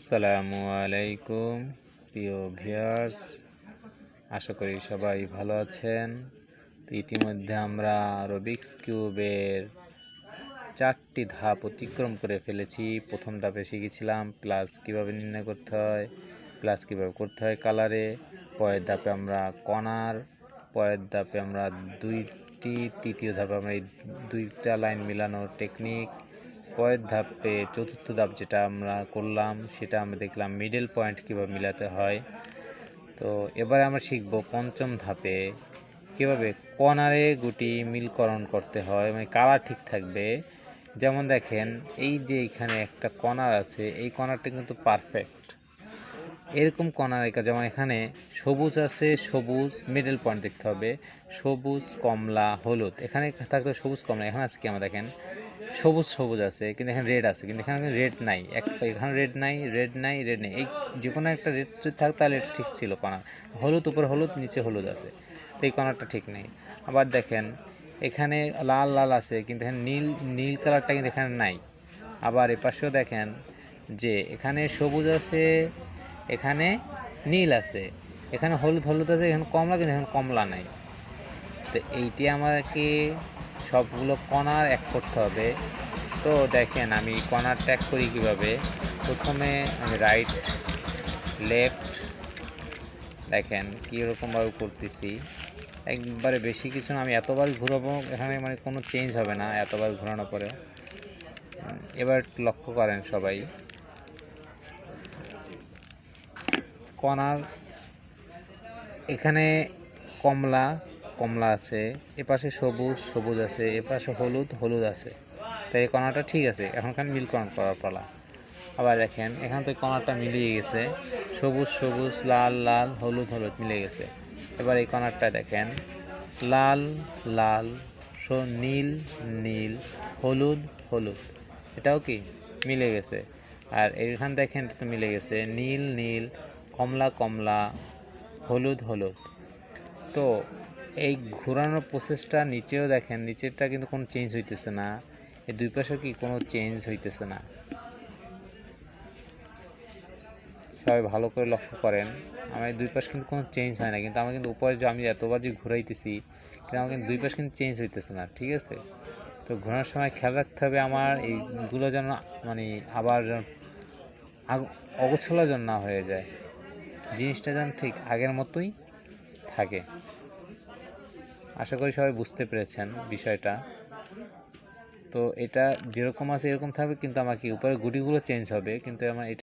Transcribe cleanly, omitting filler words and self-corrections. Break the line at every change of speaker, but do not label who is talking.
আসসালামু আলাইকুম প্রিয় ভিউয়ার্স, আশা করি সবাই ভালো আছেন। তো ইতিমধ্যে আমরা রুবিক্স কিউবের 4টি ধাপ অতিক্রম করে ফেলেছি। প্রথম ধাপে শিখেছিলাম প্লাস কিভাবে নির্ণয় করতে হয়, প্লাস কিভাবে করতে হয় কালারে। পরের ধাপে আমরা কণার, পরের ধাপে আমরা তৃতীয় ধাপে আমরা এই দুইটা লাইন মিলানোর টেকনিক। পরের ধাপে চতুর্থ ধাপ যেটা আমরা করলাম সেটা আমরা দেখলাম মিডল পয়েন্ট কীভাবে মিলাতে হয়। তো এবারে আমরা শিখব পঞ্চম ধাপে কীভাবে কর্নারে গুটি মিলকরণ করতে হয়, মানে কালার ঠিক থাকবে। যেমন দেখেন, এই যে এখানে একটা কর্নার আছে, এই কর্নারটা কিন্তু পারফেক্ট। এরকম কর্নার যেমন এখানে সবুজ আছে, সবুজ মিডল পয়েন্ট দেখতে হবে, সবুজ কমলা হলুদ। এখানে থাকলে সবুজ কমলা, এখানে আছে কি আমরা দেখেন সবুজ সবুজ আছে, কিন্তু এখানে রেড আছে, কিন্তু এখানে রেড নাই। এখানে রেড নাই, রেড নাই, রেড নেই। এই যে কোনো একটা রেড যদি থাকতো তাহলে এটা ঠিক ছিল কর্নার। হলুদ উপরে হলুদ, নিচে হলুদ আছে, তো এই কর্নারটা ঠিক নেই। আবার দেখেন এখানে লাল লাল আছে, কিন্তু এখানে নীল নীল কালারটা কিন্তু এখানে নাই। আবার এপাশেও দেখেন যে এখানে সবুজ আছে, এখানে নীল আছে, এখানে হলুদ হলুদ আছে, এখানে কমলা, কিন্তু এখানে কমলা নাই। তো এইটি আমাকে সবগুলো কর্নার এক করতে হবে। তো দেখেন আমি কর্নার ট্যাগ করি কীভাবে। প্রথমে আমি রাইট লেফট, দেখেন কীরকমভাবে করতেছি। একবারে বেশি কিছু না, আমি এতবার ঘুরাবো, এখানে মানে কোনো চেঞ্জ হবে না এতবার ঘোরানোর পরেও। এবার লক্ষ্য করেন সবাই, কর্নার এখানে কমলা কমলা আছে, এপাশে সবুজ সবুজ আছে, এপাশে হলুদ হলুদ আছে। তাই এই কণাটা ঠিক আছে, এখনকার মিলকরণ করার পালা। আবার দেখেন এখান থেকে কণাটা মিলিয়ে গেছে, সবুজ সবুজ, লাল লাল, হলুদ হলুদ মিলে গেছে। এবার এই কণাটা দেখেন লাল লাল, নীল নীল, হলুদ হলুদ, এটাও কি মিলে গেছে। আর এইখান দেখেন তো মিলে গেছে নীল নীল, কমলা কমলা, হলুদ হলুদ। তো এই ঘোরানোর প্রসেসটা নিচেও দেখেন, নিচেরটা কিন্তু কোনো চেঞ্জ হইতেছে না, এই দুই পাশে কি কোনো চেঞ্জ হইতেছে না। সবাই ভালো করে লক্ষ্য করেন, আমার দুই পাশ কিন্তু কোনো চেঞ্জ হয় না, কিন্তু আমার কিন্তু উপরে যে আমি এতবার যে ঘুরাইতেছি, কিন্তু আমার কিন্তু দুই পাশ কিন্তু চেঞ্জ হইতেছে না, ঠিক আছে। তো ঘোরানোর সময় খেয়াল রাখতে হবে আমার এইগুলো যেন মানে আবার যেন অগোছালো যেন না হয়ে যায়, জিনিসটা যেন ঠিক আগের মতোই থাকে। আশা করি সবাই বুঝতে পেরেছেন বিষয়টা। তো এটা যেরকম আছে এরকম থাকবে, কিন্তু আমাকে উপরে গুটিগুলো চেঞ্জ হবে, কিন্তু আমার এটা